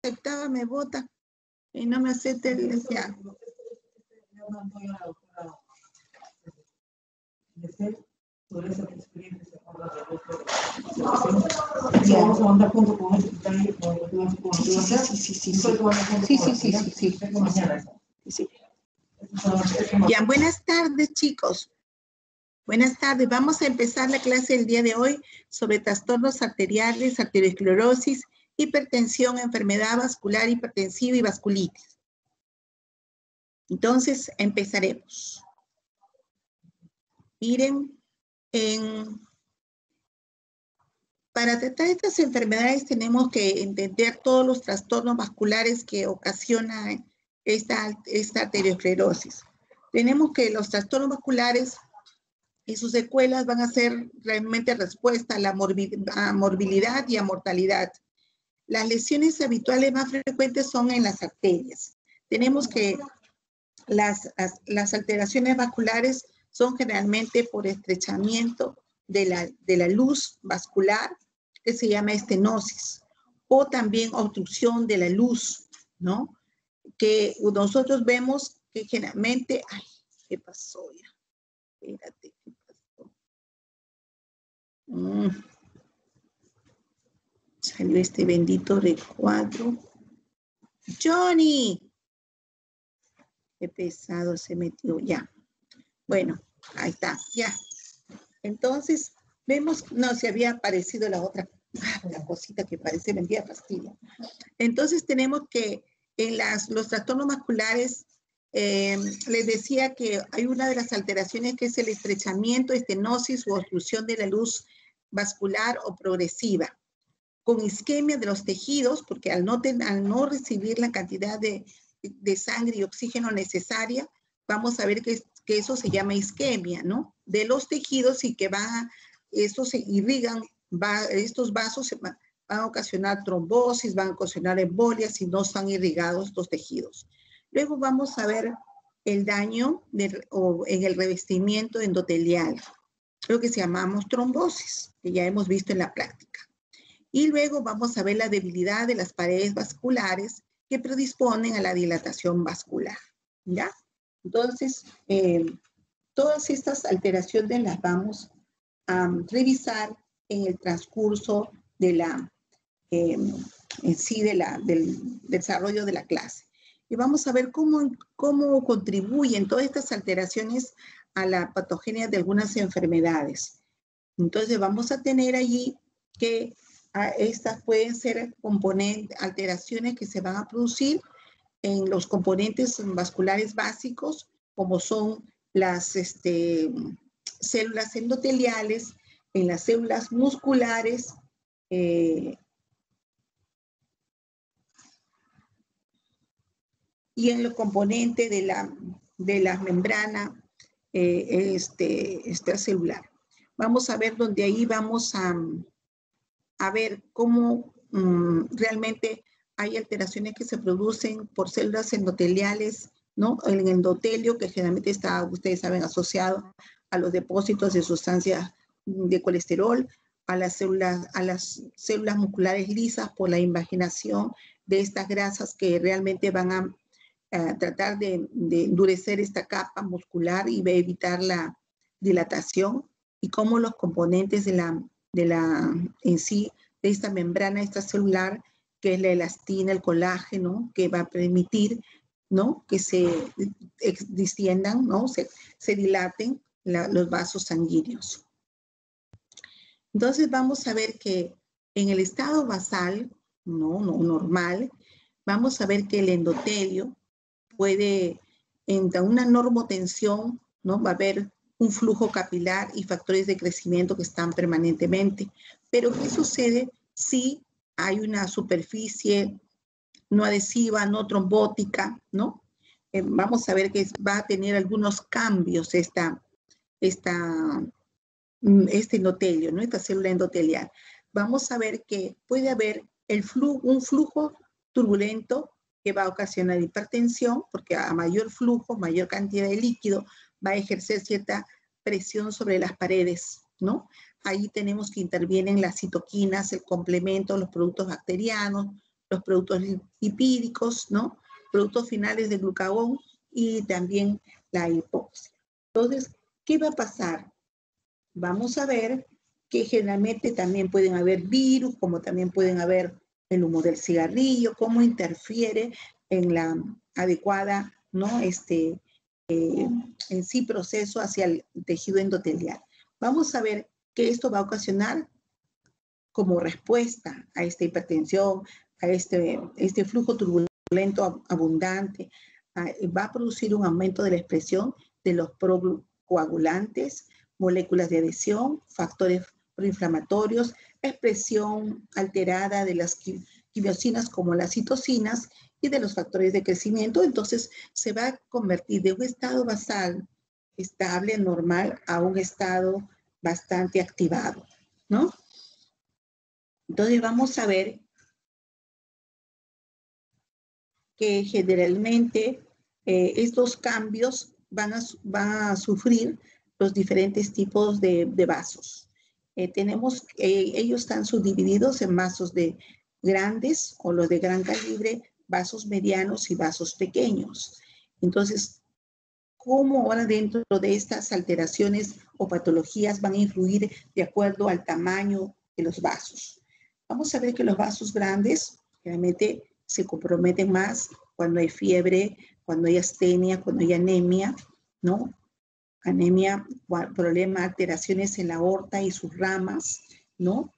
aceptaba, me vota. Y no me acepta el ya. Sí. Ya, buenas tardes, chicos. Buenas tardes. Vamos a empezar la clase del día de hoy sobre trastornos arteriales, arteriosclerosis, hipertensión, enfermedad vascular, hipertensiva y vasculitis. Entonces, empezaremos. Miren, para tratar estas enfermedades tenemos que entender todos los trastornos vasculares que ocasionan esta arteriosclerosis. Tenemos que los trastornos vasculares y sus secuelas van a ser realmente respuesta a la morbilidad y a mortalidad. Las lesiones habituales más frecuentes son en las arterias. Tenemos que las alteraciones vasculares son generalmente por estrechamiento de la luz vascular, que se llama estenosis, o también obstrucción de la luz, ¿no? Que nosotros vemos que generalmente, ay, ¿qué pasó ya? Espérate, ¿qué pasó? Salió este bendito recuadro. ¡Johnny! Qué pesado se metió, ya. Bueno, ahí está, ya. Entonces, vemos, no, se había aparecido la otra, la cosita que parece mentira, fastidio. Entonces, tenemos que en los trastornos vasculares, les decía que hay una de las alteraciones que es el estrechamiento, estenosis u obstrucción de la luz vascular o progresiva, con isquemia de los tejidos, porque al no recibir la cantidad de sangre y oxígeno necesaria, vamos a ver que eso se llama isquemia, ¿no? De los tejidos y que estos se irrigan, estos vasos van a ocasionar trombosis, van a ocasionar embolias si no están irrigados los tejidos. Luego vamos a ver el daño en el revestimiento endotelial, lo que llamamos trombosis, que ya hemos visto en la práctica. Y luego vamos a ver la debilidad de las paredes vasculares que predisponen a la dilatación vascular, ¿ya? Entonces, todas estas alteraciones las vamos a revisar en el transcurso de del desarrollo de la clase. Y vamos a ver cómo contribuyen todas estas alteraciones a la patogenia de algunas enfermedades. Entonces, vamos a tener allí que estas pueden ser alteraciones que se van a producir en los componentes vasculares básicos, como son las células endoteliales, en las células musculares, y en los componentes de la membrana extracelular. Vamos a ver donde ahí vamos a ver cómo realmente hay alteraciones que se producen por células endoteliales, ¿no? El endotelio, que generalmente está, ustedes saben, asociado a los depósitos de sustancias de colesterol, a las células musculares lisas por la invaginación de estas grasas que realmente van a tratar de endurecer esta capa muscular y evitar la dilatación, y cómo los componentes de esta membrana extracelular, que es la elastina, el colágeno, que va a permitir, ¿no?, que se distiendan, ¿no?, se dilaten los vasos sanguíneos. Entonces vamos a ver que en el estado basal, no normal, vamos a ver que el endotelio puede, en una normotensión, ¿no?, va a haber un flujo capilar y factores de crecimiento que están permanentemente. Pero ¿qué sucede si hay una superficie no adhesiva, no trombótica, ¿no? Vamos a ver que va a tener algunos cambios este endotelio, ¿no?, esta célula endotelial. Vamos a ver que puede haber un flujo turbulento que va a ocasionar hipertensión, porque a mayor flujo, mayor cantidad de líquido, va a ejercer cierta presión sobre las paredes, ¿no? Ahí tenemos que intervienen las citoquinas, el complemento, los productos bacterianos, los productos lipídicos, ¿no? Productos finales de glucagón y también la hipoxia. Entonces, ¿qué va a pasar? Vamos a ver que generalmente también pueden haber virus, como también pueden haber el humo del cigarrillo, cómo interfiere en la adecuada, ¿no? En sí proceso hacia el tejido endotelial. Vamos a ver que esto va a ocasionar como respuesta a esta hipertensión, a este flujo turbulento abundante, va a producir un aumento de la expresión de los procoagulantes, moléculas de adhesión, factores proinflamatorios, expresión alterada de las quimiosinas como las citocinas y de los factores de crecimiento. Entonces se va a convertir de un estado basal estable, normal, a un estado bastante activado, ¿no? Entonces vamos a ver que generalmente estos cambios van a sufrir los diferentes tipos de vasos. Ellos están subdivididos en vasos de grandes o los de gran calibre, vasos medianos y vasos pequeños. Entonces, ¿cómo ahora dentro de estas alteraciones o patologías van a influir de acuerdo al tamaño de los vasos? Vamos a ver que los vasos grandes realmente se comprometen más cuando hay fiebre, cuando hay astenia, cuando hay anemia, ¿no? Anemia, problema, alteraciones en la aorta y sus ramas, ¿no?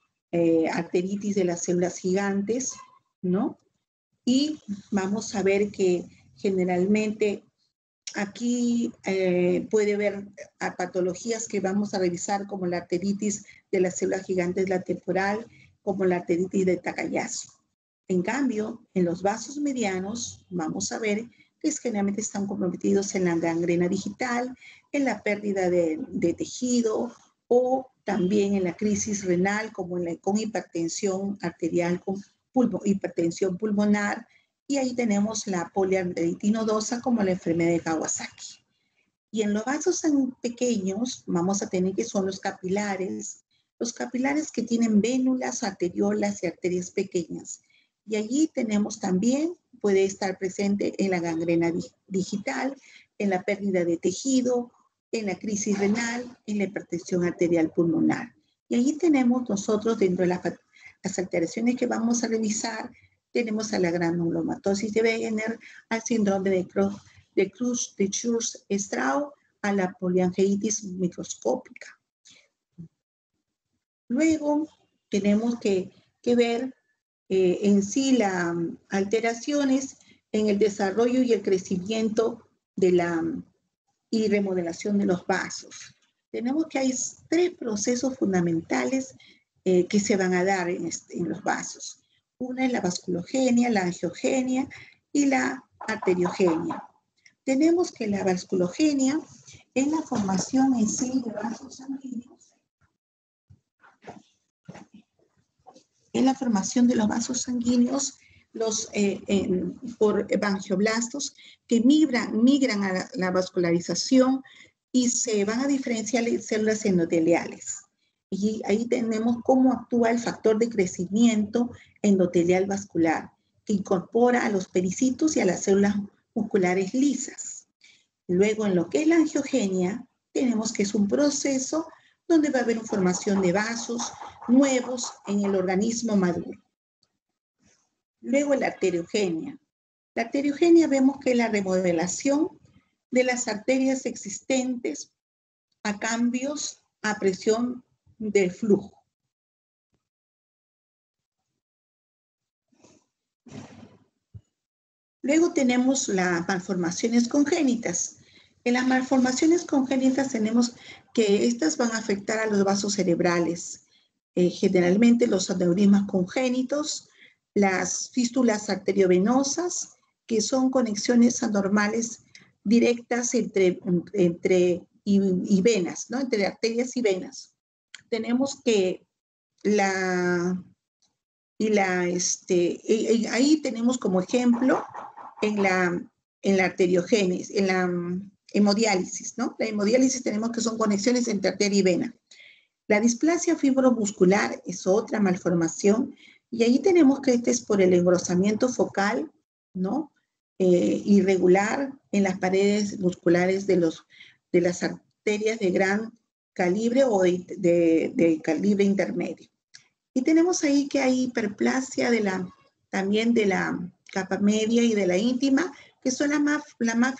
Arteritis de las células gigantes, ¿no? Y vamos a ver que generalmente aquí puede haber patologías que vamos a revisar como la arteritis de las células gigantes, la temporal, como la arteritis de Takayasu. En cambio, en los vasos medianos, vamos a ver que generalmente están comprometidos en la gangrena digital, en la pérdida de tejido o también en la crisis renal, como con hipertensión arterial, con hipertensión pulmonar, y ahí tenemos la poliarteritis nodosa como la enfermedad de Kawasaki. Y en los vasos pequeños vamos a tener que son los capilares que tienen vénulas, arteriolas y arterias pequeñas. Y allí tenemos también, puede estar presente en la gangrena digital, en la pérdida de tejido, en la crisis renal, en la hipertensión arterial pulmonar. Y allí tenemos nosotros, dentro de las alteraciones que vamos a revisar, tenemos a la granulomatosis de Wegener, al síndrome de Church-Strauss, a la poliangiitis microscópica. Luego tenemos que ver en sí las alteraciones en el desarrollo y el crecimiento y remodelación de los vasos. Tenemos que hay 3 procesos fundamentales que se van a dar en los vasos. Una es la vasculogenia, la angiogenia y la arteriogenia. Tenemos que la vasculogenia es la formación en sí de vasos sanguíneos. Es la formación de los vasos sanguíneos por evangioblastos que migran a la vascularización y se van a diferenciar en células endoteliales. Y ahí tenemos cómo actúa el factor de crecimiento endotelial vascular, que incorpora a los pericitos y a las células musculares lisas. Luego, en lo que es la angiogenia, tenemos que es un proceso donde va a haber formación de vasos nuevos en el organismo maduro. Luego, la arteriogenia. La arteriogenia vemos que es la remodelación de las arterias existentes a cambios a presión del flujo. Luego tenemos las malformaciones congénitas. En las malformaciones congénitas tenemos que estas van a afectar a los vasos cerebrales, generalmente los aneurismas congénitos, las fístulas arteriovenosas, que son conexiones anormales directas entre venas, ¿no? Entre arterias y venas. Tenemos que ahí tenemos como ejemplo en la arteriogénesis, en la hemodiálisis, ¿no? La hemodiálisis tenemos que son conexiones entre arteria y vena. La displasia fibromuscular es otra malformación Y ahí tenemos que este es por el engrosamiento focal, ¿no? Irregular en las paredes musculares de las arterias de gran calibre o de calibre intermedio. Y tenemos ahí que hay hiperplasia también de la capa media y de la íntima, que son la más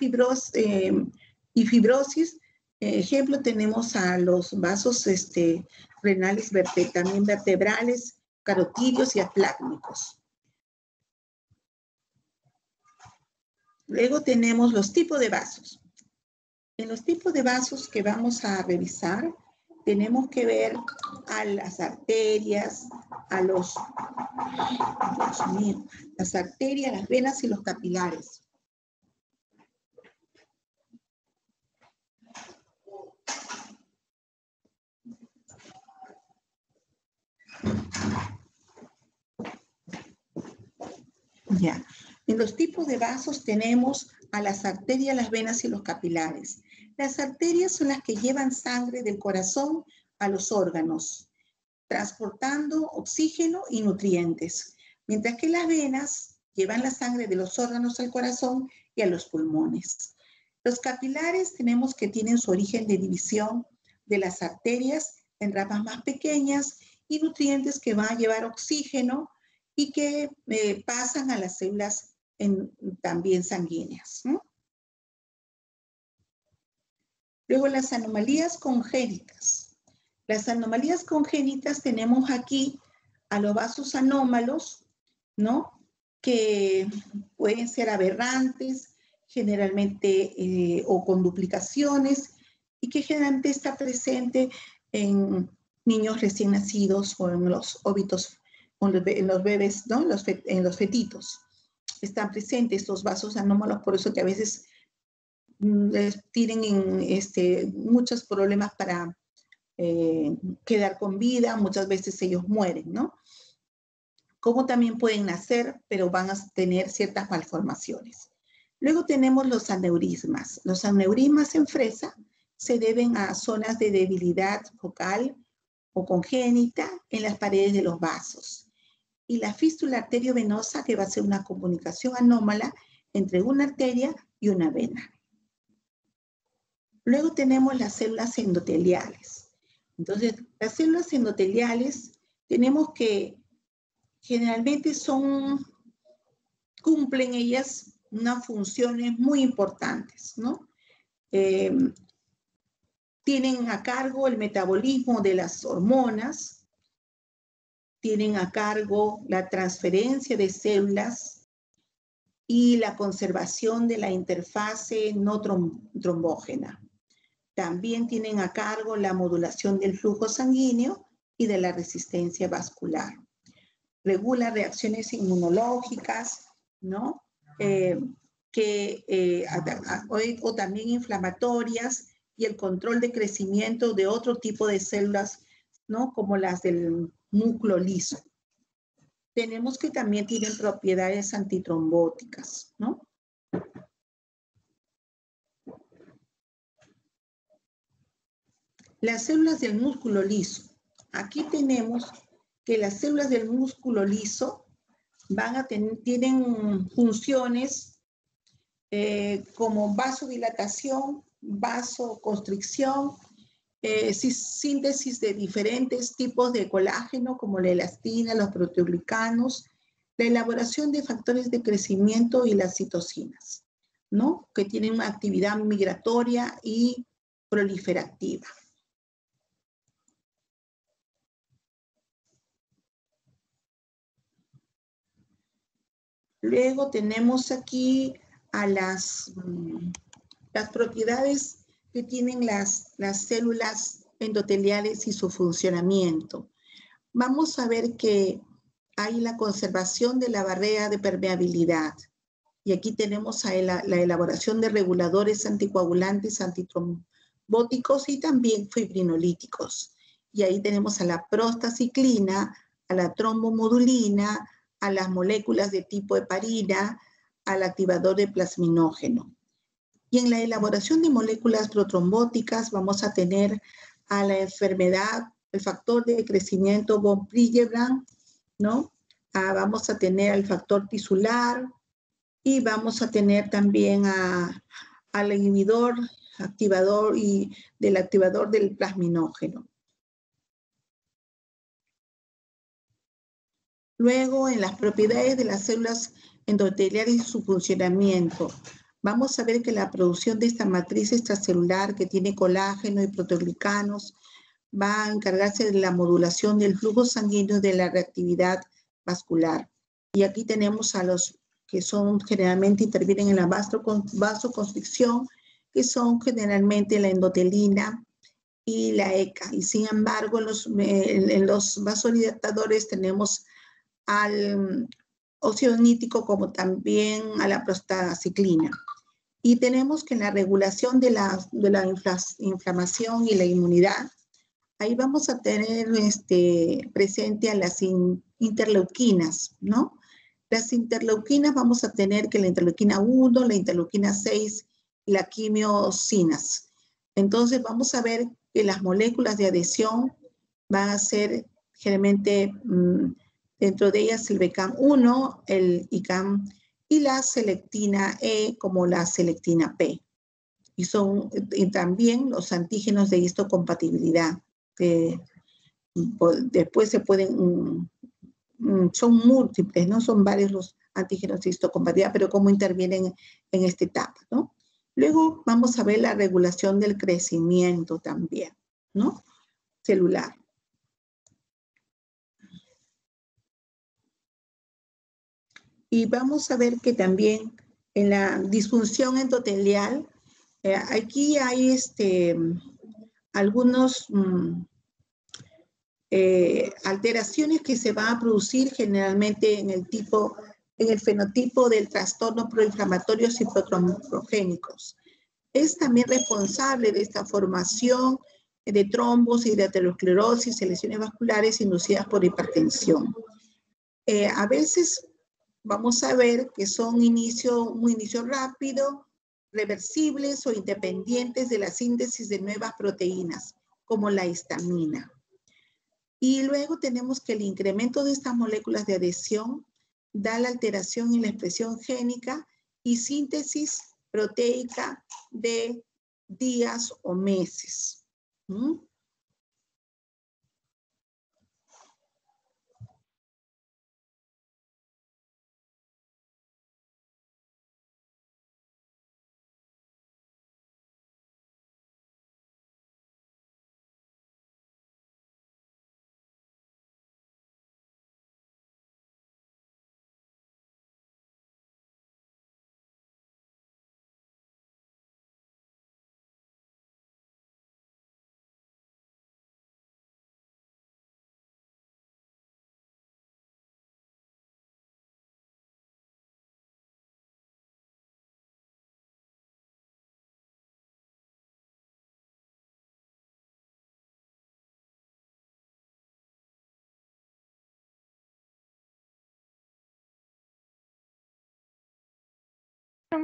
y fibrosis. Ejemplo, tenemos a los vasos renales también vertebrales, carotídeos y aplácnicos. Luego tenemos los tipos de vasos. En los tipos de vasos que vamos a revisar, tenemos que ver a las arterias, Dios mío, las arterias, las venas y los capilares. Ya. En los tipos de vasos tenemos a las arterias, las venas y los capilares. Las arterias son las que llevan sangre del corazón a los órganos, transportando oxígeno y nutrientes, mientras que las venas llevan la sangre de los órganos al corazón y a los pulmones. Los capilares tenemos que tienen su origen de división de las arterias en ramas más pequeñas y nutrientes que van a llevar oxígeno y que pasan a las células también sanguíneas, ¿no? Luego las anomalías congénitas. Las anomalías congénitas tenemos aquí a los vasos anómalos, ¿no? Que pueden ser aberrantes, generalmente, o con duplicaciones, y que generalmente está presente en niños recién nacidos o en los óbitos, en los bebés, ¿no? En los fetitos. Están presentes estos vasos anómalos, por eso que a veces tienen muchos problemas para quedar con vida, muchas veces ellos mueren, ¿no? Como también pueden nacer, pero van a tener ciertas malformaciones. Luego tenemos los aneurismas. Los aneurismas en fresa se deben a zonas de debilidad focal o congénita en las paredes de los vasos. Y la fístula arteriovenosa, que va a ser una comunicación anómala entre una arteria y una vena. Luego tenemos las células endoteliales. Entonces, las células endoteliales tenemos que generalmente cumplen ellas unas funciones muy importantes, ¿no? Tienen a cargo el metabolismo de las hormonas, tienen a cargo la transferencia de células y la conservación de la interfase no trombógena. También tienen a cargo la modulación del flujo sanguíneo y de la resistencia vascular. Regula reacciones inmunológicas, ¿no? O también inflamatorias y el control de crecimiento de otro tipo de células, ¿no? Como las del músculo liso. Tenemos que también tienen propiedades antitrombóticas, ¿no? Las células del músculo liso. Aquí tenemos que las células del músculo liso tienen funciones como vasodilatación, vasoconstricción, síntesis de diferentes tipos de colágeno como la elastina, los proteoglicanos, la elaboración de factores de crecimiento y las citocinas, ¿no? Que tienen una actividad migratoria y proliferativa. Luego tenemos aquí a las propiedades que tienen las células endoteliales y su funcionamiento. Vamos a ver que hay la conservación de la barrera de permeabilidad. Y aquí tenemos la elaboración de reguladores anticoagulantes, antitrombóticos y también fibrinolíticos. Y ahí tenemos a la prostaciclina, a la trombomodulina, a las moléculas de tipo heparina, al activador de plasminógeno. Y en la elaboración de moléculas protrombóticas vamos a tener a la enfermedad, el factor de crecimiento von Willebrand, ¿no? vamos a tener al factor tisular y vamos a tener también al inhibidor, activador y del activador del plasminógeno. Luego, en las propiedades de las células endoteliales y su funcionamiento, vamos a ver que la producción de esta matriz extracelular que tiene colágeno y proteoglicanos va a encargarse de la modulación del flujo sanguíneo y de la reactividad vascular. Y aquí tenemos a los que son generalmente intervienen en la vasoconstricción, que son generalmente la endotelina y la ECA. Y sin embargo, en los vasodilatadores tenemos al óxido nítrico como también a la prostaciclina. Y tenemos que en la regulación de la inflamación y la inmunidad, ahí vamos a tener presente a las interleuquinas, ¿no? Las interleuquinas vamos a tener que la interleuquina 1, la interleuquina 6 y la quimiosinas. Entonces vamos a ver que las moléculas de adhesión van a ser generalmente dentro de ellas el BCAM1, el ICAM y la selectina E como la selectina P. Y también los antígenos de histocompatibilidad. Después se pueden, son múltiples, ¿no? Son varios los antígenos de histocompatibilidad, pero cómo intervienen en esta etapa, ¿no? Luego vamos a ver la regulación del crecimiento también, ¿no? Celular. Y vamos a ver que también en la disfunción endotelial, aquí hay algunos alteraciones que se van a producir generalmente en el fenotipo del trastorno proinflamatorios hipotrombogénicos. Es también responsable de esta formación de trombos y de aterosclerosis y lesiones vasculares inducidas por hipertensión. A veces vamos a ver que son un inicio rápido, reversibles o independientes de la síntesis de nuevas proteínas, como la histamina. Y luego tenemos que el incremento de estas moléculas de adhesión da la alteración en la expresión génica y síntesis proteica de días o meses.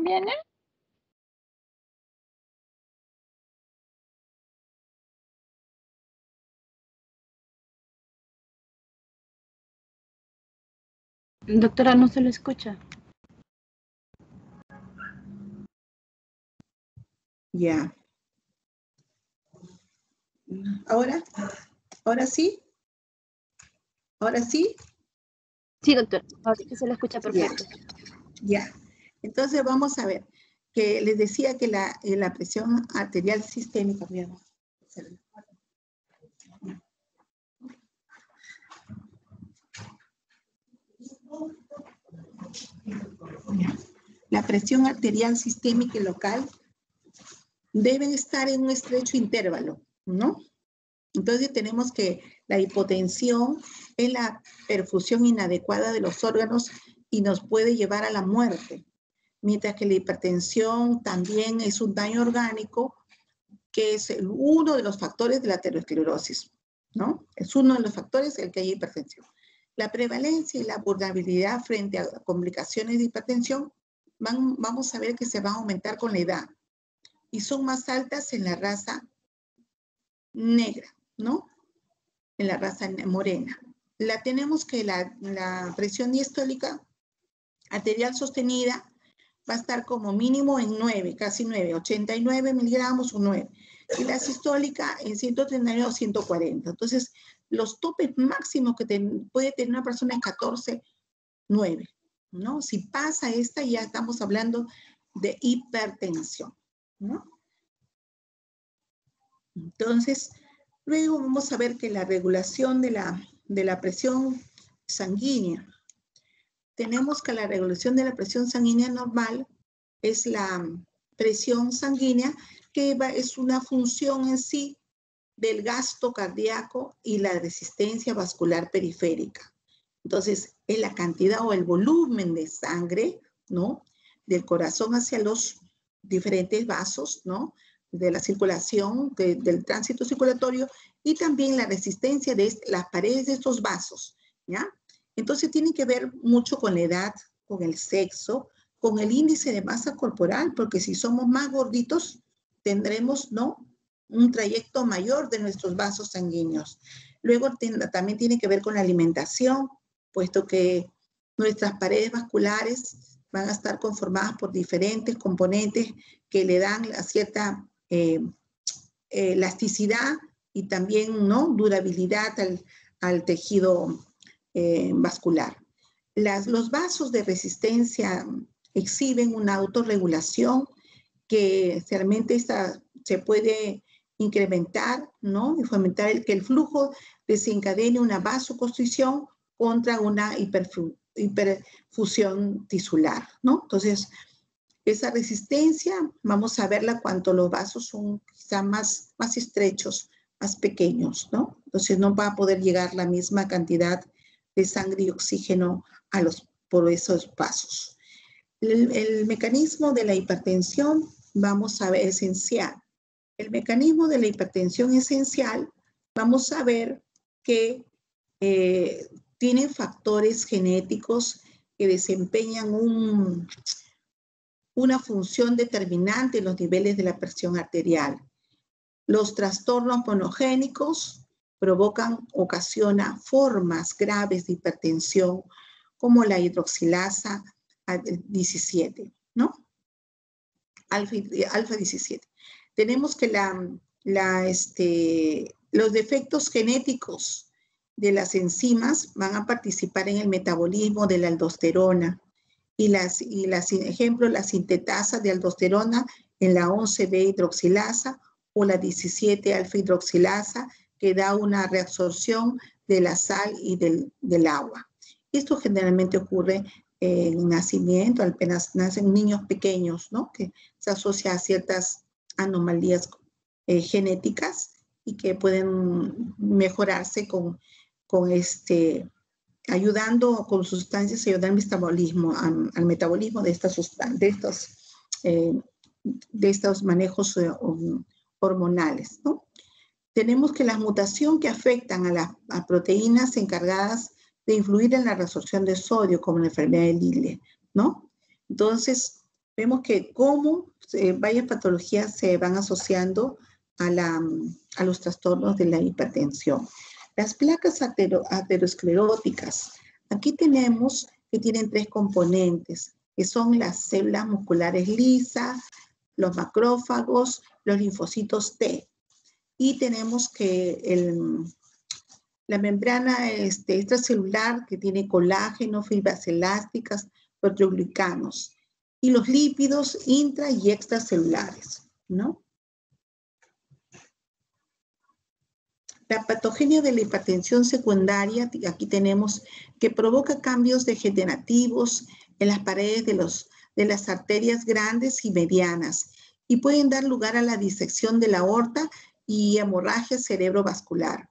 ¿Viene? Doctora, no se le escucha. Ya. ¿Ahora? ¿Ahora sí? ¿Ahora sí? Sí, doctor. Ahorita se le escucha perfecto. Ya. Entonces vamos a ver que les decía que la presión arterial sistémica, la presión arterial sistémica y local deben estar en un estrecho intervalo, ¿no? Entonces tenemos que la hipotensión es la perfusión inadecuada de los órganos y nos puede llevar a la muerte, mientras que la hipertensión también es un daño orgánico que es uno de los factores de la aterosclerosis, ¿no? Es uno de los factores en el que hay hipertensión. La prevalencia y la vulnerabilidad frente a complicaciones de hipertensión vamos a ver que se van a aumentar con la edad y son más altas en la raza negra, ¿no? En la raza morena. la tenemos que la presión diastólica arterial sostenida va a estar como mínimo en 9, casi 9, 89 miligramos o 9. Y la sistólica en 139 o 140. Entonces, los topes máximos que puede tener una persona es 14, 9, ¿no? Si pasa esta, ya estamos hablando de hipertensión, ¿no? Entonces, luego vamos a ver que la regulación de la presión sanguínea, tenemos que la regulación de la presión sanguínea normal es la presión sanguínea que es una función en sí del gasto cardíaco y la resistencia vascular periférica. Entonces, es la cantidad o el volumen de sangre, ¿no? Del corazón hacia los diferentes vasos, ¿no? De la circulación, del tránsito circulatorio y también la resistencia de las paredes de estos vasos, ¿ya? Entonces, tiene que ver mucho con la edad, con el sexo, con el índice de masa corporal, porque si somos más gorditos, tendremos, ¿no? Un trayecto mayor de nuestros vasos sanguíneos. Luego también tiene que ver con la alimentación, puesto que nuestras paredes vasculares van a estar conformadas por diferentes componentes que le dan cierta elasticidad y también, ¿no? Durabilidad al tejido vascular. Los vasos de resistencia exhiben una autorregulación que realmente se puede incrementar, ¿no? Y fomentar que el flujo desencadene una vasoconstricción contra una hiperfusión tisular, ¿no? Entonces, esa resistencia, vamos a verla cuando los vasos son quizá más estrechos, más pequeños, ¿no? Entonces, no va a poder llegar la misma cantidad de sangre y oxígeno por esos vasos. El mecanismo de la hipertensión, vamos a ver, esencial. El mecanismo de la hipertensión esencial, vamos a ver que tiene factores genéticos que desempeñan una función determinante en los niveles de la presión arterial. Los trastornos monogénicos ocasionan formas graves de hipertensión como la hidroxilasa 17, ¿no? Alfa 17. Tenemos que los defectos genéticos de las enzimas van a participar en el metabolismo de la aldosterona y ejemplo, la sintetasa de aldosterona en la 11B hidroxilasa o la 17 alfa hidroxilasa que da una reabsorción de la sal y del agua. Esto generalmente ocurre en nacimiento, apenas nacen niños pequeños, ¿no? Que se asocia a ciertas anomalías genéticas y que pueden mejorarse ayudando con sustancias, ayudar al metabolismo de estas sustancias, de estos manejos hormonales, ¿no? Tenemos que la mutación que afectan a proteínas encargadas de influir en la reabsorción de sodio, como la enfermedad de Lille, ¿no? Entonces, vemos que cómo varias patologías se van asociando a los trastornos de la hipertensión. Las placas ateroscleróticas, aquí tenemos que tienen 3 componentes, que son las células musculares lisas, los macrófagos, los linfocitos T. Y tenemos que la membrana extracelular que tiene colágeno, fibras elásticas, proteoglicanos. Y los lípidos intra y extracelulares, ¿no? La patogenia de la hipertensión secundaria, aquí tenemos que provoca cambios degenerativos en las paredes de las arterias grandes y medianas y pueden dar lugar a la disección de la aorta y hemorragia cerebrovascular.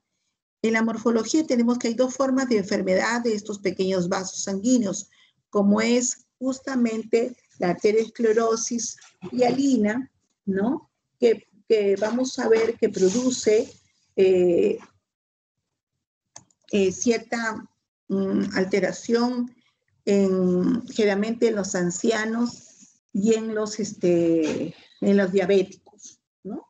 En la morfología tenemos que hay 2 formas de enfermedad de estos pequeños vasos sanguíneos, como es justamente la arteriosclerosis hialina, ¿no? Que vamos a ver que produce cierta alteración generalmente en los ancianos y en los diabéticos, ¿no?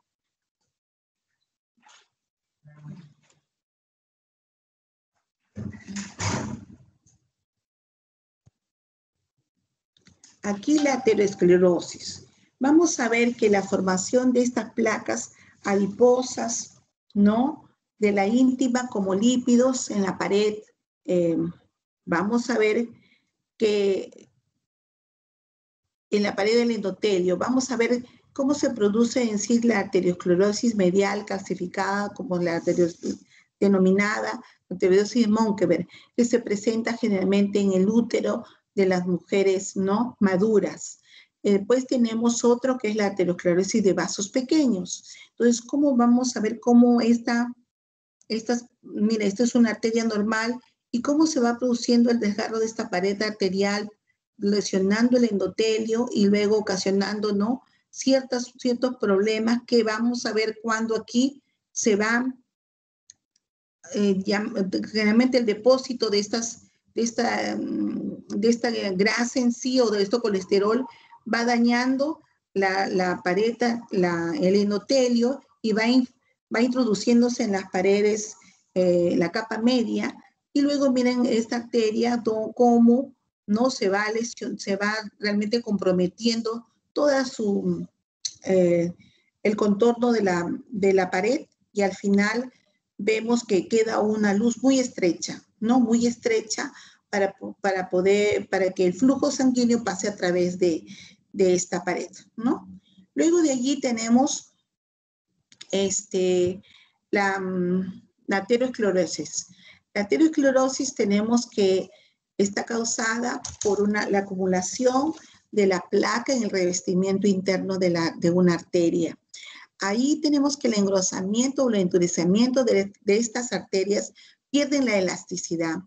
Aquí la aterosclerosis. Vamos a ver que la formación de estas placas adiposas, ¿no? De la íntima como lípidos en la pared. Vamos a ver que en la pared del endotelio, vamos a ver cómo se produce en sí la arteriosclerosis medial calcificada, como la denominada arteriosis de Monkeberg, que se presenta generalmente en el útero de las mujeres no maduras. Después tenemos otro que es la aterosclerosis de vasos pequeños. Entonces, ¿cómo vamos a ver cómo mira, esta es una arteria normal y cómo se va produciendo el desgarro de esta pared arterial, lesionando el endotelio y luego ocasionando, ¿no? Ciertos problemas que vamos a ver cuando aquí se va, generalmente el depósito de esta grasa en sí o de este colesterol va dañando la pared, el endotelio y va introduciéndose en las paredes, la capa media, y luego miren esta arteria cómo no se va realmente comprometiendo toda el contorno de la pared, y al final vemos que queda una luz muy estrecha, ¿no? Muy estrecha para que el flujo sanguíneo pase a través de esta pared, ¿no? Luego de allí tenemos la aterosclerosis. La aterosclerosis tenemos que está causada por la acumulación de la placa en el revestimiento interno de una arteria. Ahí tenemos que el engrosamiento o el endurecimiento de estas arterias pierden la elasticidad.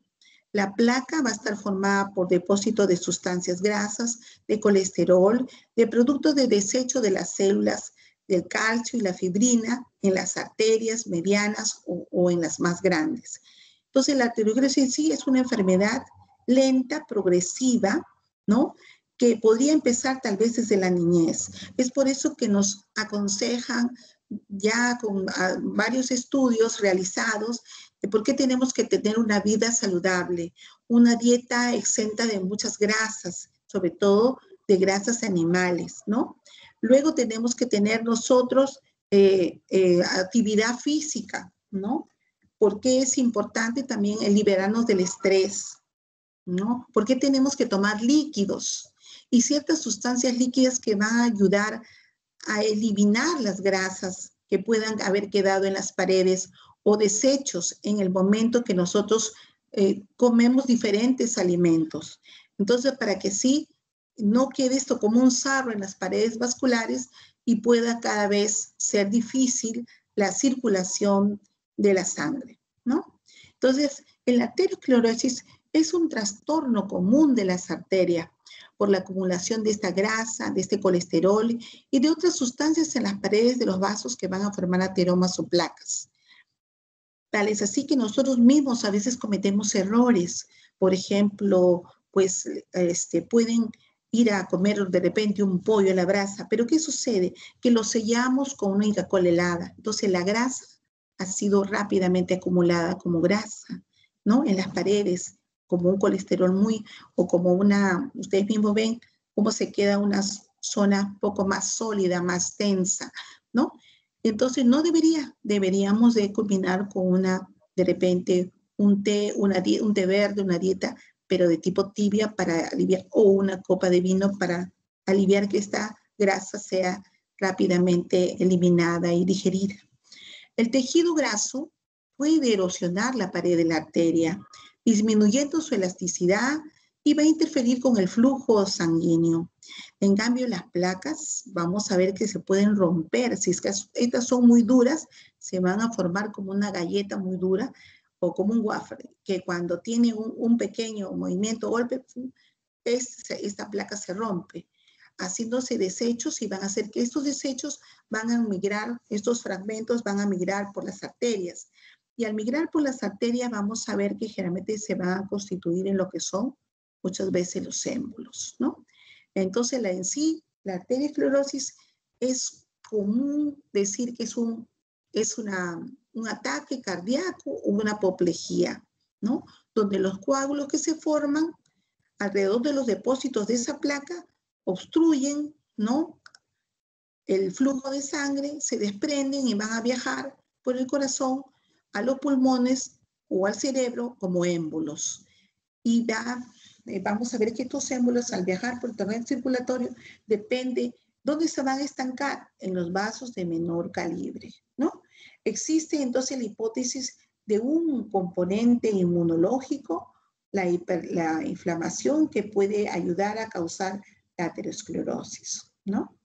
La placa va a estar formada por depósito de sustancias grasas, de colesterol, de productos de desecho de las células, del calcio y la fibrina en las arterias medianas o en las más grandes. Entonces, la aterosclerosis en sí es una enfermedad lenta, progresiva, ¿no? Que podría empezar tal vez desde la niñez. Es por eso que nos aconsejan ya con varios estudios realizados de por qué tenemos que tener una vida saludable, una dieta exenta de muchas grasas, sobre todo de grasas animales, ¿no? Luego tenemos que tener nosotros actividad física, ¿no? Porque es importante también el liberarnos del estrés, ¿no? ¿Por qué tenemos que tomar líquidos? Y ciertas sustancias líquidas que van a ayudar a eliminar las grasas que puedan haber quedado en las paredes o desechos en el momento que nosotros comemos diferentes alimentos. Entonces, para que sí no quede esto como un sarro en las paredes vasculares y pueda cada vez ser difícil la circulación de la sangre, ¿no? Entonces, la aterosclerosis es un trastorno común de las arterias por la acumulación de esta grasa, de este colesterol y de otras sustancias en las paredes de los vasos que van a formar ateromas o placas. Tal es así que nosotros mismos a veces cometemos errores. Por ejemplo, pues pueden ir a comer de repente un pollo a la brasa, pero ¿qué sucede? Que lo sellamos con una Inca-Kola helada. Entonces la grasa ha sido rápidamente acumulada como grasa, ¿no? En las paredes, como un colesterol o como ustedes mismos ven cómo se queda una zona un poco más sólida, más tensa, ¿no? Entonces no deberíamos de combinar con de repente, un té verde, una dieta, pero de tipo tibia para aliviar, o una copa de vino para aliviar que esta grasa sea rápidamente eliminada y digerida. El tejido graso puede erosionar la pared de la arteria, disminuyendo su elasticidad y va a interferir con el flujo sanguíneo. En cambio, las placas, vamos a ver que se pueden romper. Si es que estas son muy duras, se van a formar como una galleta muy dura o como un waffle, que cuando tiene un pequeño movimiento o golpe, esta placa se rompe, haciéndose desechos y van a hacer que estos desechos van a migrar, estos fragmentos van a migrar por las arterias. Y al migrar por las arterias vamos a ver que generalmente se van a constituir en lo que son muchas veces los émbolos, ¿no? Entonces, la arteriosclerosis es común decir que es un ataque cardíaco o una apoplejía, ¿no? donde los coágulos que se forman alrededor de los depósitos de esa placa obstruyen, ¿no?, el flujo de sangre, se desprenden y van a viajar por el corazón a los pulmones o al cerebro como émbolos. Y vamos a ver que estos émbolos, al viajar por el torrente circulatorio, depende dónde se van a estancar, en los vasos de menor calibre, ¿no? Existe entonces la hipótesis de un componente inmunológico, la inflamación, que puede ayudar a causar la aterosclerosis, ¿no?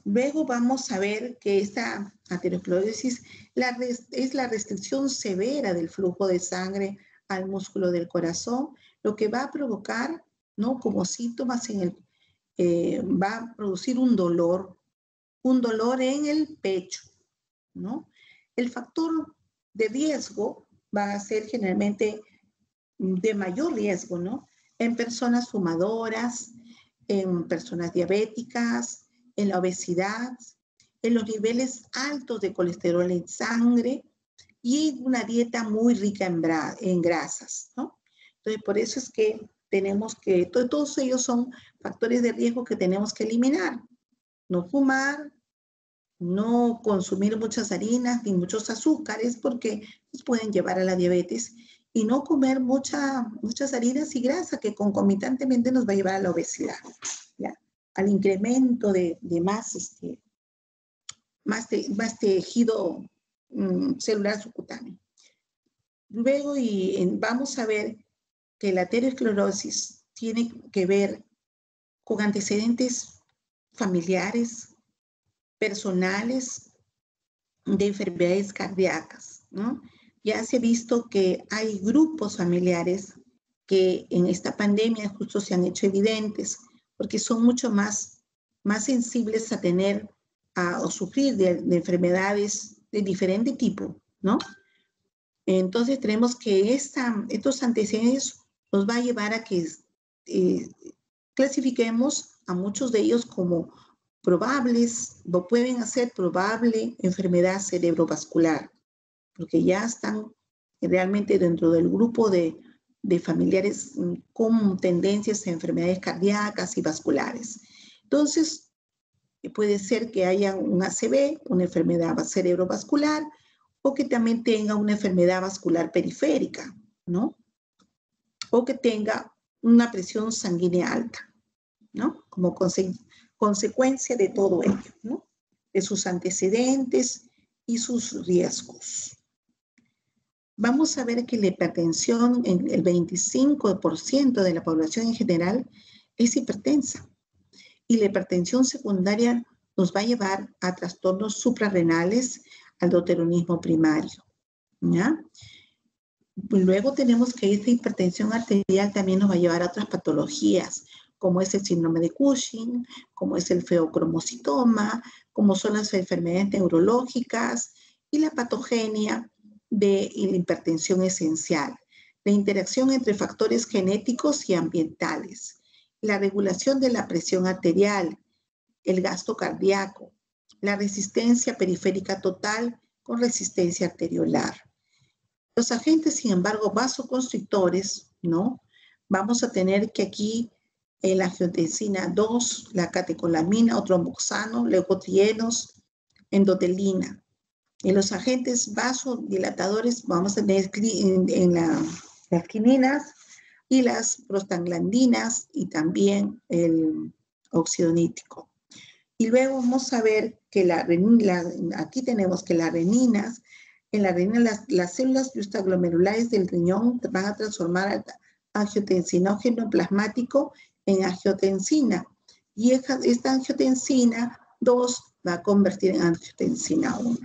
Luego vamos a ver que esta aterosclerosis es la restricción severa del flujo de sangre al músculo del corazón, lo que va a provocar, ¿no?, como síntomas va a producir un dolor en el pecho, ¿no? El factor de riesgo va a ser generalmente de mayor riesgo, ¿no?, en personas fumadoras, en personas diabéticas, en la obesidad, en los niveles altos de colesterol en sangre y una dieta muy rica en grasas, ¿no? Entonces, por eso es que tenemos que, todos ellos son factores de riesgo que tenemos que eliminar. No fumar, no consumir muchas harinas ni muchos azúcares porque nos pueden llevar a la diabetes, y no comer muchas harinas y grasa que concomitantemente nos va a llevar a la obesidad, ¿ya?, al incremento de más tejido celular subcutáneo. Luego vamos a ver que la aterosclerosis tiene que ver con antecedentes familiares, personales, de enfermedades cardíacas, ¿no? Ya se ha visto que hay grupos familiares que en esta pandemia justo se han hecho evidentes, porque son mucho más sensibles a tener o sufrir de enfermedades de diferente tipo, ¿no? Entonces tenemos que estos antecedentes nos va a llevar a que clasifiquemos a muchos de ellos como probables, o pueden hacer probable enfermedad cerebrovascular, porque ya están realmente dentro del grupo de familiares con tendencias a enfermedades cardíacas y vasculares. Entonces, puede ser que haya un ACV, una enfermedad cerebrovascular, o que también tenga una enfermedad vascular periférica, ¿no? O que tenga una presión sanguínea alta, ¿no? Como consecuencia de todo ello, ¿no?, de sus antecedentes y sus riesgos. Vamos a ver que la hipertensión, en el 25% de la población en general, es hipertensa. Y la hipertensión secundaria nos va a llevar a trastornos suprarrenales, al deuteronismo primario, ¿ya? Luego tenemos que esta hipertensión arterial también nos va a llevar a otras patologías, como es el síndrome de Cushing, como es el feocromocitoma, como son las enfermedades neurológicas y la patogenia de la hipertensión esencial, la interacción entre factores genéticos y ambientales, la regulación de la presión arterial, el gasto cardíaco, la resistencia periférica total con resistencia arteriolar. Los agentes, sin embargo, vasoconstrictores, ¿no? Vamos a tener que aquí la angiotensina 2, la catecolamina o tromboxano, leucotrienos, endotelina. En los agentes vasodilatadores vamos a tener las quininas y las prostaglandinas y también el óxido nítrico. Y luego vamos a ver que aquí tenemos que las reninas, en la renina las células juxtaglomerulares del riñón van a transformar al angiotensinógeno plasmático en angiotensina. Y esta angiotensina 2 va a convertir en angiotensina 1.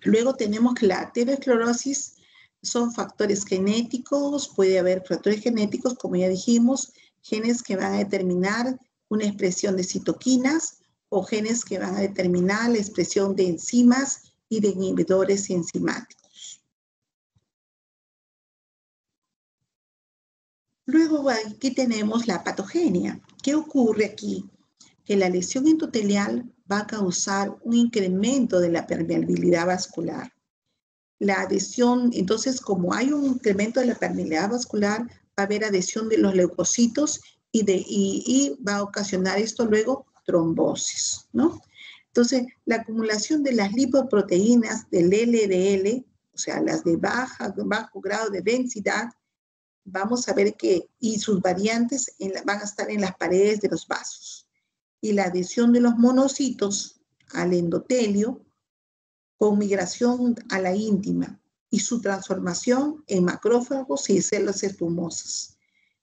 Luego tenemos que la aterosclerosis son factores genéticos, puede haber factores genéticos, como ya dijimos, genes que van a determinar una expresión de citoquinas o genes que van a determinar la expresión de enzimas y de inhibidores enzimáticos. Luego aquí tenemos la patogenia. ¿Qué ocurre aquí? Que la lesión endotelial va a causar un incremento de la permeabilidad vascular. la adhesión, entonces como hay un incremento de la permeabilidad vascular, va a haber adhesión de los leucocitos y va a ocasionar esto luego trombosis, ¿no? Entonces, la acumulación de las lipoproteínas del LDL, o sea, las de bajo grado de densidad, vamos a ver que, y sus variantes van a estar en las paredes de los vasos. Y la adhesión de los monocitos al endotelio con migración a la íntima y su transformación en macrófagos y células espumosas.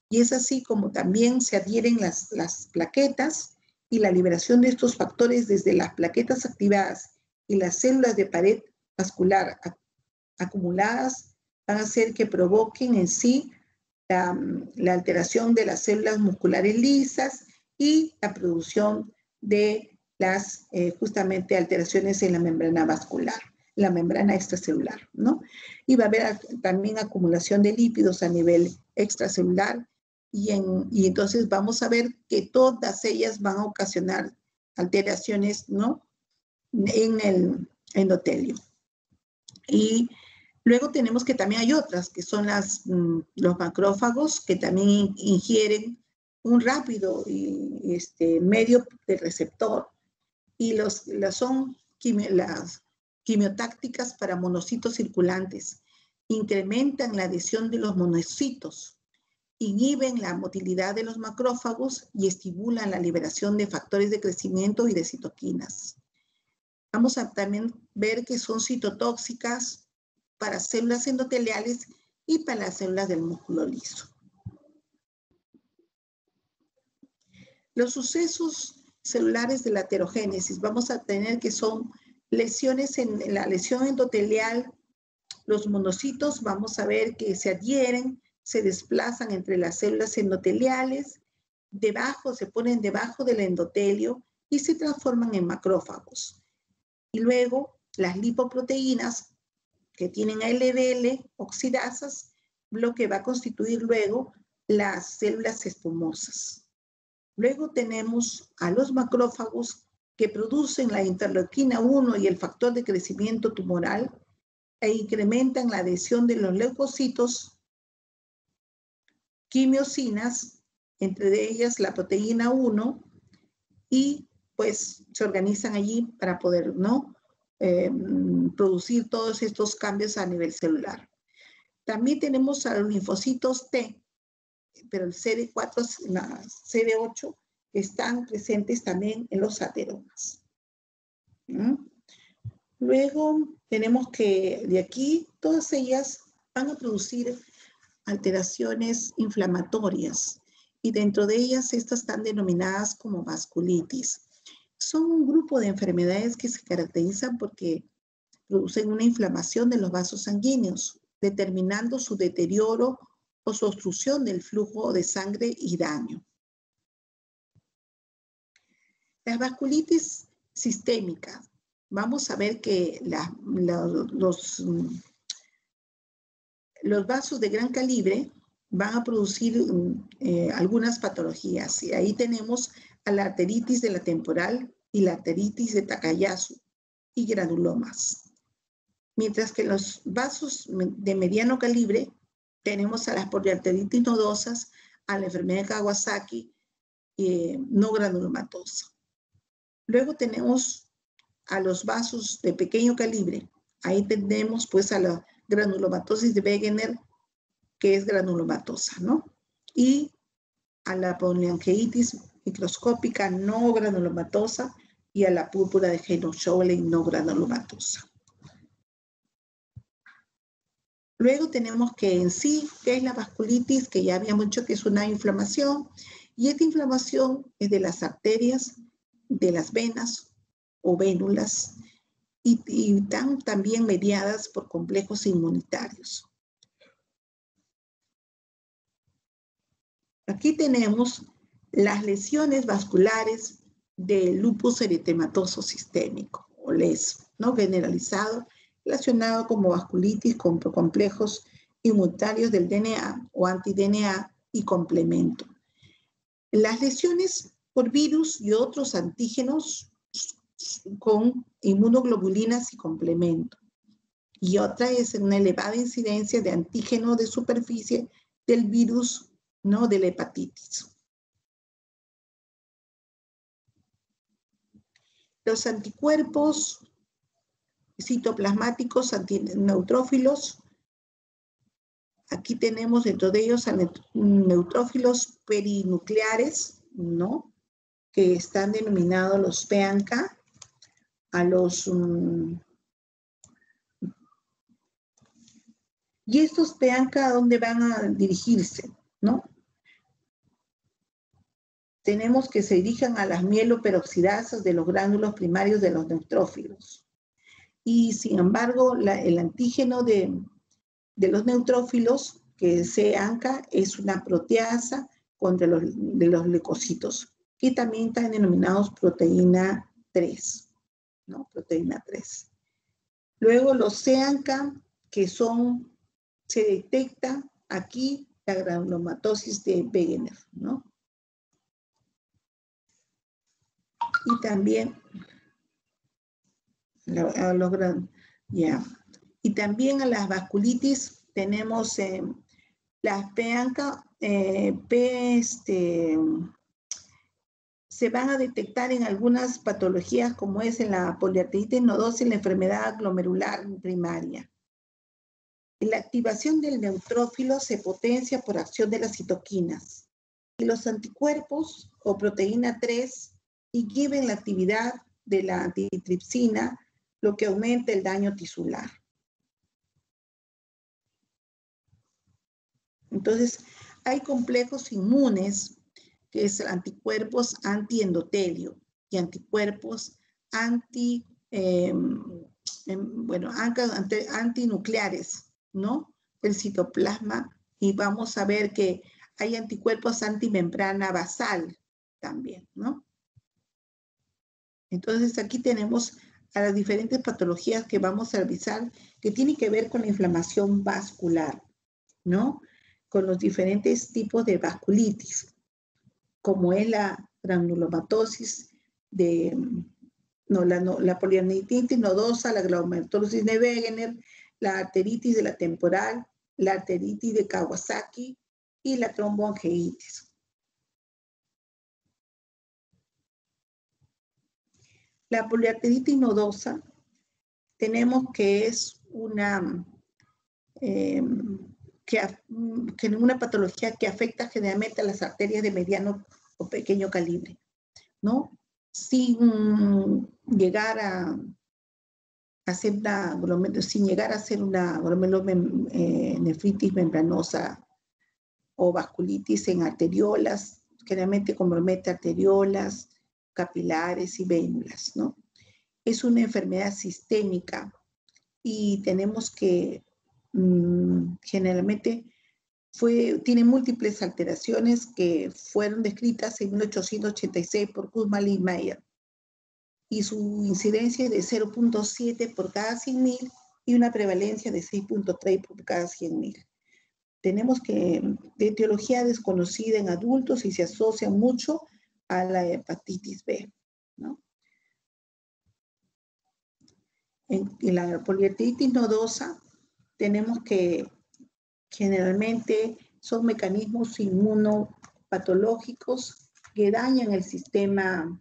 Y es así como también se adhieren las plaquetas y la liberación de estos factores desde las plaquetas activadas y las células de pared vascular acumuladas van a hacer que provoquen en sí la alteración de las células musculares lisas y la producción de las justamente alteraciones en la membrana vascular, la membrana extracelular, ¿no? Y va a haber también acumulación de lípidos a nivel extracelular y entonces vamos a ver que todas ellas van a ocasionar alteraciones, ¿no? En el endotelio. Y luego tenemos que también hay otras, que son los macrófagos, que también ingieren un rápido medio de receptor. Y son las quimiotácticas para monocitos circulantes. Incrementan la adhesión de los monocitos, inhiben la motilidad de los macrófagos y estimulan la liberación de factores de crecimiento y de citoquinas. Vamos a también ver que son citotóxicas para células endoteliales y para las células del músculo liso. Los sucesos celulares de la aterogénesis, vamos a tener que son lesiones en la lesión endotelial. Los monocitos vamos a ver que se adhieren, se desplazan entre las células endoteliales, se ponen debajo del endotelio y se transforman en macrófagos. Y luego las lipoproteínas que tienen LDL oxidasas, lo que va a constituir luego las células espumosas. Luego tenemos a los macrófagos que producen la interleuquina 1 y el factor de crecimiento tumoral e incrementan la adhesión de los leucocitos, quimiosinas, entre ellas la proteína 1, y pues se organizan allí para poder, ¿no? Producir todos estos cambios a nivel celular. También tenemos a los linfocitos T, pero el CD4, la CD8 están presentes también en los ateromas. Luego tenemos que de aquí todas ellas van a producir alteraciones inflamatorias y dentro de ellas estas están denominadas como vasculitis. Son un grupo de enfermedades que se caracterizan porque producen una inflamación de los vasos sanguíneos, determinando su deterioro o su obstrucción del flujo de sangre y daño. Las vasculitis sistémicas, vamos a ver que los vasos de gran calibre van a producir algunas patologías. Y ahí tenemos a la arteritis de la temporal y la arteritis de Takayasu y granulomas. Mientras que los vasos de mediano calibre tenemos a las poliarteritis nodosas, a la enfermedad de Kawasaki no granulomatosa. Luego tenemos a los vasos de pequeño calibre. Ahí tenemos pues a la granulomatosis de Wegener, que es granulomatosa, ¿no? Y a la poliangiitis microscópica no granulomatosa y a la púrpura de Henoch-Schönlein no granulomatosa. Luego tenemos que en sí, ¿qué es la vasculitis? Que ya habíamos dicho que es una inflamación, y esta inflamación es de las arterias, de las venas o vénulas, y están también mediadas por complejos inmunitarios. Aquí tenemos las lesiones vasculares del lupus eritematoso sistémico, o LES, ¿no? Generalizado, relacionado como vasculitis con complejos inmunitarios del DNA o anti-DNA y complemento. Las lesiones por virus y otros antígenos con inmunoglobulinas y complemento. y otra es una elevada incidencia de antígeno de superficie del virus, ¿no?, de la hepatitis. Los anticuerpos citoplasmáticos antineutrófilos, aquí tenemos dentro de ellos a neutrófilos perinucleares, ¿no?, que están denominados los PANCA, a los... y estos PANCA, ¿a dónde van a dirigirse?, ¿no? Tenemos que se dirijan a las mieloperoxidasas de los gránulos primarios de los neutrófilos. Y sin embargo, el antígeno de los neutrófilos, que es ANCA, es una proteasa de los leucocitos, que también están denominados proteína 3, ¿no? Proteína 3. Luego los CANCA, que se detecta aquí la granulomatosis de Wegener, ¿no? Y también y también a las vasculitis tenemos las PANCA, se van a detectar en algunas patologías como es en la poliarteritis nodosa y la enfermedad glomerular primaria. La activación del neutrófilo se potencia por acción de las citoquinas y los anticuerpos o proteína 3 inhiben la actividad de la antitripsina, lo que aumenta el daño tisular. Entonces, hay complejos inmunes, que es anticuerpos antiendotelio y anticuerpos antinucleares, ¿no?, el citoplasma, y vamos a ver que hay anticuerpos antimembrana basal también, ¿no? Entonces, aquí tenemos a las diferentes patologías que vamos a revisar que tienen que ver con la inflamación vascular, ¿no?, con los diferentes tipos de vasculitis, como es la granulomatosis la poliarteritis nodosa, la glomerulosis de Wegener, la arteritis de la temporal, la arteritis de Kawasaki y la tromboangeitis. La poliarteritis nodosa tenemos que es una patología que afecta generalmente a las arterias de mediano o pequeño calibre, ¿no?, sin llegar a ser una glomerulonefritis membranosa o vasculitis en arteriolas, generalmente compromete arteriolas, capilares y vénulas, ¿no? Es una enfermedad sistémica y tenemos que generalmente tiene múltiples alteraciones que fueron descritas en 1886 por Kussmaul y Mayer, y su incidencia es de 0.7 por cada 100.000 y una prevalencia de 6.3 por cada 100.000. Tenemos que de etiología desconocida en adultos y se asocia mucho a la hepatitis B, ¿no? En la poliarteritis nodosa tenemos que generalmente son mecanismos inmunopatológicos que dañan el sistema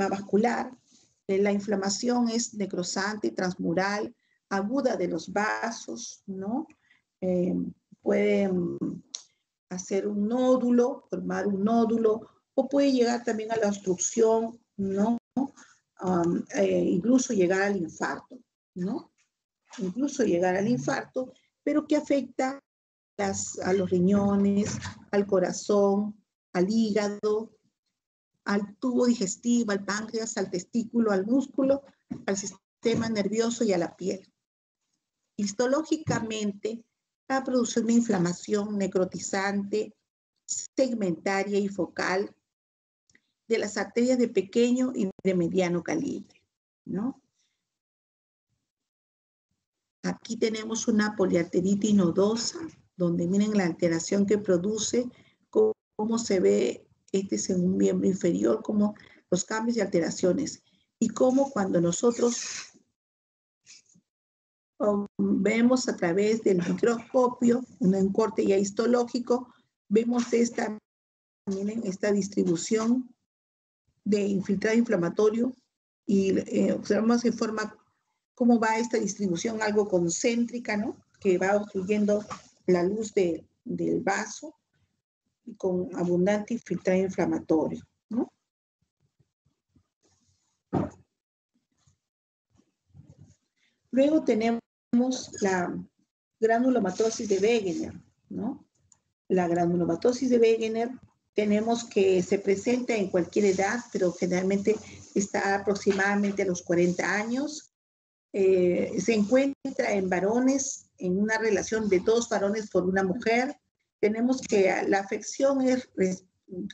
vascular. La inflamación es necrosante, transmural, aguda de los vasos, ¿no? Puede hacer un nódulo, formar un nódulo, o puede llegar también a la obstrucción, ¿no? Incluso llegar al infarto, ¿no? Incluso llegar al infarto, pero que afecta a los riñones, al corazón, al hígado, al tubo digestivo, al páncreas, al testículo, al músculo, al sistema nervioso y a la piel. Histológicamente, va a producir una inflamación necrotizante, segmentaria y focal de las arterias de pequeño y de mediano calibre, ¿no? Aquí tenemos una poliarteritis nodosa, donde miren la alteración que produce, cómo se ve es un miembro inferior, como los cambios y alteraciones, y cómo cuando nosotros vemos a través del microscopio, un corte ya histológico, vemos miren, esta distribución de infiltrado inflamatorio y observamos en forma cómo va esta distribución algo concéntrica, ¿no? Que va obstruyendo la luz del vaso y con abundante infiltrado inflamatorio, ¿no? Luego tenemos la granulomatosis de Wegener, ¿no? La granulomatosis de Wegener tenemos que se presenta en cualquier edad, pero generalmente está aproximadamente a los 40 años. Se encuentra en varones, en una relación de 2 varones por una mujer. Tenemos que la afección es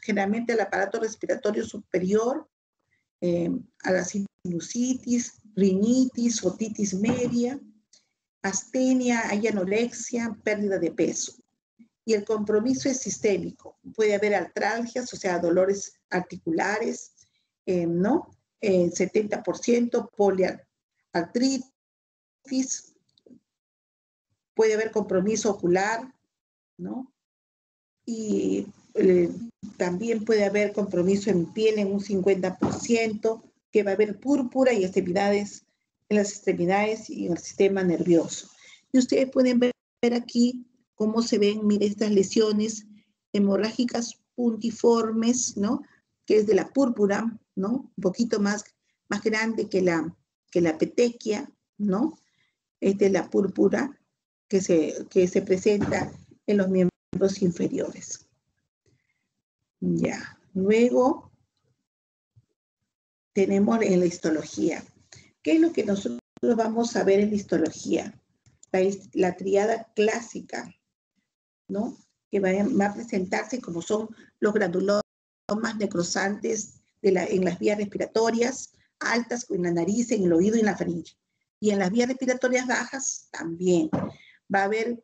generalmente al aparato respiratorio superior, a la sinusitis, rinitis, otitis media, astenia, hay anorexia, pérdida de peso. Y el compromiso es sistémico. Puede haber artralgias, o sea, dolores articulares, ¿no? 70%, poliartritis, puede haber compromiso ocular, ¿no? Y también puede haber compromiso en piel en un 50%, que va a haber púrpura y extremidades en las extremidades y en el sistema nervioso. Y ustedes pueden ver aquí cómo se ven, mire, estas lesiones hemorrágicas puntiformes, ¿no? Que es de la púrpura, ¿no? Un poquito más grande que la petequia, ¿no? Es de la púrpura que se presenta en los miembros inferiores. Ya, luego tenemos en la histología. ¿Qué es lo que nosotros vamos a ver en la histología? La triada clásica, ¿no? Que va a presentarse como son los granulomas necrosantes en las vías respiratorias altas, en la nariz, en el oído y en la faringe. Y en las vías respiratorias bajas también. Va a haber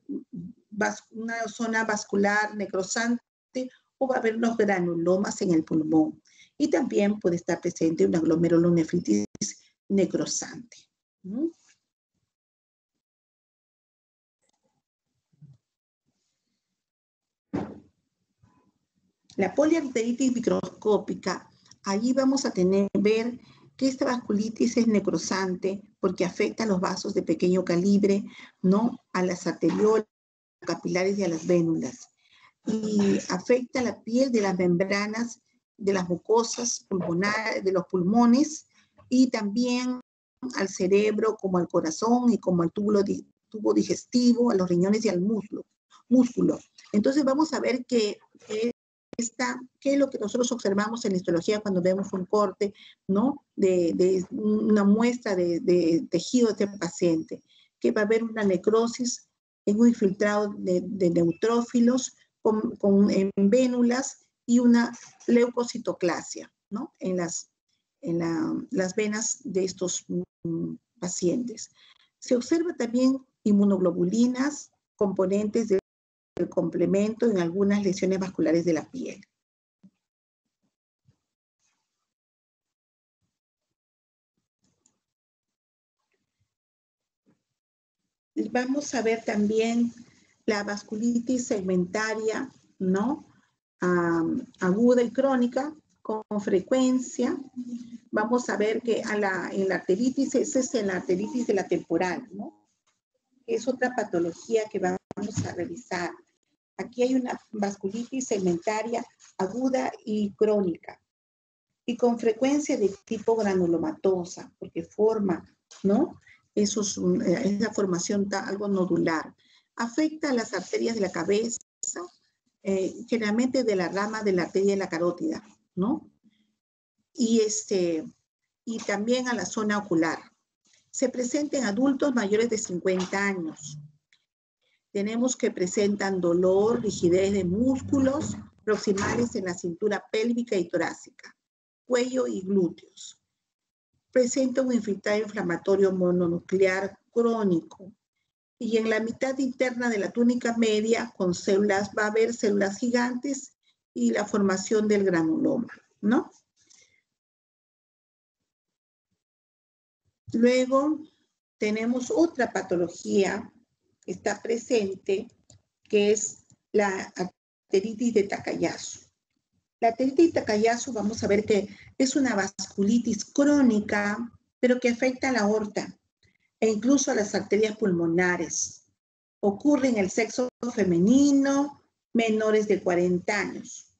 una zona vascular necrosante o va a haber unos granulomas en el pulmón. Y también puede estar presente una glomerulonefritis necrosante. ¿No? La poliarteritis microscópica, allí vamos a ver que esta vasculitis es necrosante porque afecta a los vasos de pequeño calibre, ¿no? A las arteriolas, capilares y a las vénulas. Y afecta la piel de las membranas de las mucosas pulmonares, de los pulmones, y también al cerebro, como al corazón y como al tubo digestivo, a los riñones y al músculo. Entonces vamos a ver qué es lo que nosotros observamos en la histología cuando vemos un corte, ¿no? De una muestra de tejido de este paciente, que va a haber una necrosis en un infiltrado de neutrófilos en vénulas y una leucocitoclasia, ¿no? En las venas de estos pacientes. Se observa también inmunoglobulinas, componentes del complemento en algunas lesiones vasculares de la piel. Vamos a ver también la vasculitis segmentaria, ¿no? Aguda y crónica, con frecuencia. Vamos a ver que en la arteritis, esa es en la arteritis de la temporal, ¿no? Es otra patología que vamos a revisar. Aquí hay una vasculitis segmentaria aguda y crónica, y con frecuencia de tipo granulomatosa, porque forma, ¿no? Esa formación algo nodular. Afecta a las arterias de la cabeza, generalmente de la rama de la arteria de la carótida, ¿no? Y también a la zona ocular. Se presenta en adultos mayores de 50 años. Tenemos que presentan dolor, rigidez de músculos proximales en la cintura pélvica y torácica, cuello y glúteos. Presenta un infiltrado inflamatorio mononuclear crónico. Y en la mitad interna de la túnica media, con células, va a haber células gigantes y la formación del granuloma, ¿no? Luego tenemos otra patología que está presente, que es la arteritis de Takayasu. La arteritis de Takayasu, vamos a ver que es una vasculitis crónica, pero que afecta a la aorta e incluso a las arterias pulmonares. Ocurre en el sexo femenino, menores de 40 años.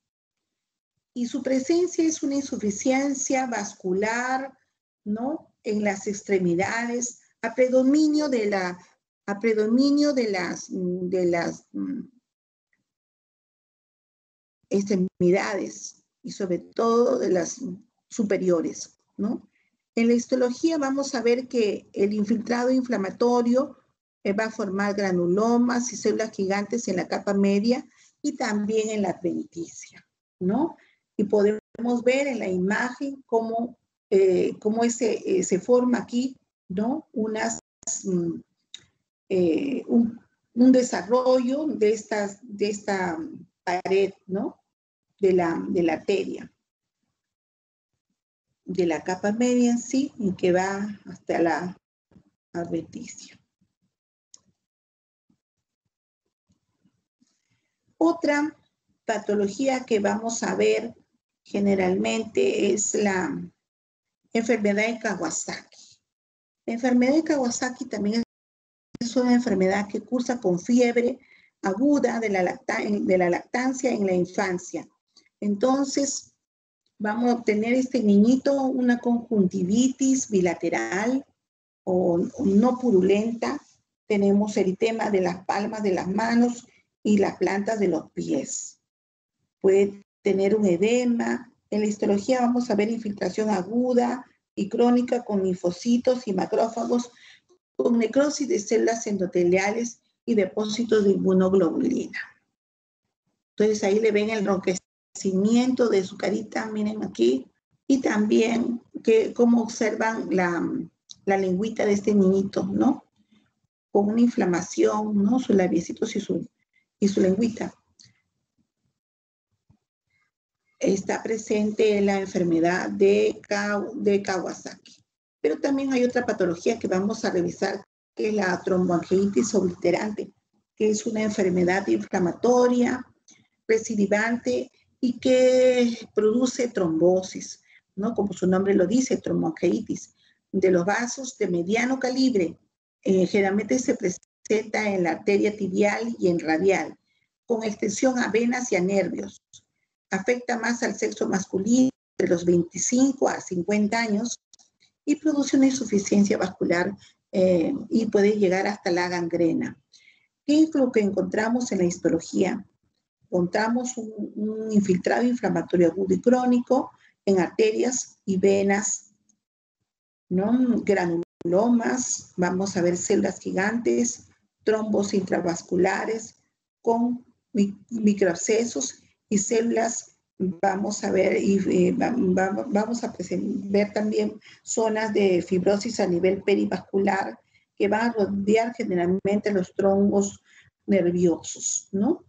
Y su presencia es una insuficiencia vascular, ¿no? En las extremidades, a predominio de las extremidades y sobre todo de las superiores, ¿no? En la histología vamos a ver que el infiltrado inflamatorio va a formar granulomas y células gigantes en la capa media y también en la adventicia, ¿no? Y podemos ver en la imagen cómo se forma aquí, ¿no? Un desarrollo de esta pared, ¿no? De la arteria, de la capa media en sí, y que va hasta la adventicia. Otra patología que vamos a ver generalmente es la enfermedad de Kawasaki. La enfermedad de Kawasaki también es una enfermedad que cursa con fiebre aguda de la lactancia en la infancia. Entonces, vamos a obtener este niñito una conjuntivitis bilateral o no purulenta. Tenemos eritema de las palmas de las manos y las plantas de los pies. Puede tener un edema. En la histología vamos a ver infiltración aguda y crónica con linfocitos y macrófagos con necrosis de células endoteliales y depósitos de inmunoglobulina. Entonces ahí le ven el enrojecimiento de su carita, miren aquí, y también cómo observan la lengüita de este niñito, ¿no? Con una inflamación, ¿no? Sus labiecitos y su lengüita. Está presente la enfermedad de Kawasaki. Pero también hay otra patología que vamos a revisar, que es la tromboangiitis obliterante, que es una enfermedad inflamatoria, recidivante y que produce trombosis, ¿no? Como su nombre lo dice, tromboangiitis, de los vasos de mediano calibre. Generalmente se presenta en la arteria tibial y en radial, con extensión a venas y a nervios. Afecta más al sexo masculino de los 25 a 50 años y produce una insuficiencia vascular y puede llegar hasta la gangrena. ¿Qué es lo que encontramos en la histología? Encontramos un infiltrado inflamatorio agudo y crónico en arterias y venas, ¿no? Granulomas, vamos a ver células gigantes, trombos intravasculares con microabscesos y células. Vamos a ver vamos a ver también zonas de fibrosis a nivel perivascular que van a rodear generalmente los trombos nerviosos, ¿no?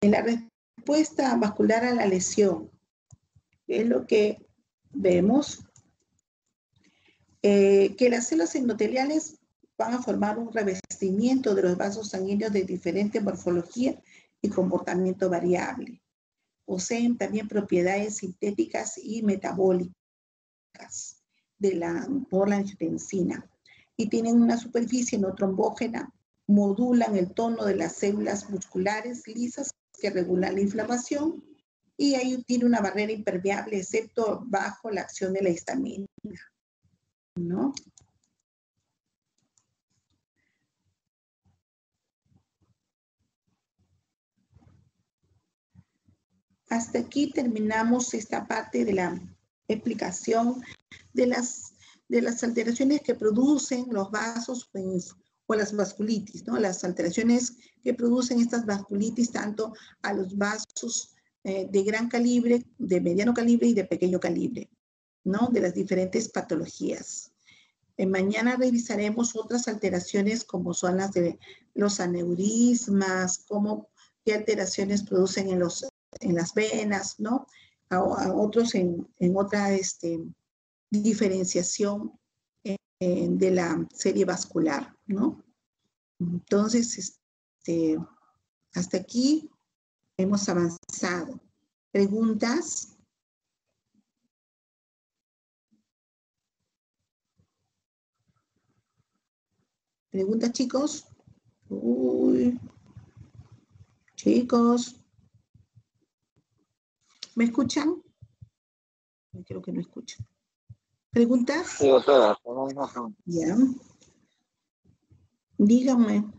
En la respuesta vascular a la lesión, es lo que vemos, que las células endoteliales van a formar un revestimiento de los vasos sanguíneos de diferente morfología y comportamiento variable. Poseen también propiedades sintéticas y metabólicas por la angiotensina y tienen una superficie no trombógena, modulan el tono de las células musculares lisas que regulan la inflamación y ahí tiene una barrera impermeable excepto bajo la acción de la histamina, ¿no? Hasta aquí terminamos esta parte de la explicación de las alteraciones que producen los vasos o las vasculitis, ¿no? Las alteraciones que producen estas vasculitis tanto a los vasos de gran calibre, de mediano calibre y de pequeño calibre, ¿no? De las diferentes patologías. Mañana revisaremos otras alteraciones como son las de los aneurismas, qué alteraciones producen en las venas, ¿no? A otros en otra diferenciación de la serie vascular, ¿no? Entonces, hasta aquí hemos avanzado. ¿Preguntas? ¿Preguntas, chicos? Uy, chicos. ¿Me escuchan? Creo que no escuchan. ¿Preguntas? Sí, doctora, tenemos una pregunta. Ya. Díganme.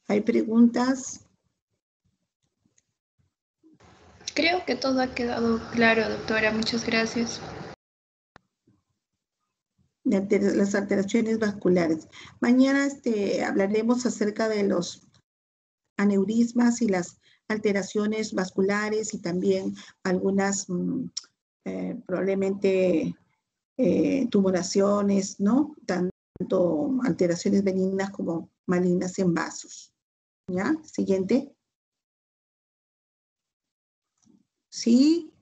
¿Hay preguntas? Creo que todo ha quedado claro, doctora. Muchas gracias. Las alteraciones vasculares. Mañana hablaremos acerca de los aneurismas y las alteraciones vasculares y también algunas probablemente tumoraciones, ¿no? Tanto alteraciones benignas como malignas en vasos. ¿Ya? Siguiente. ¿Sí?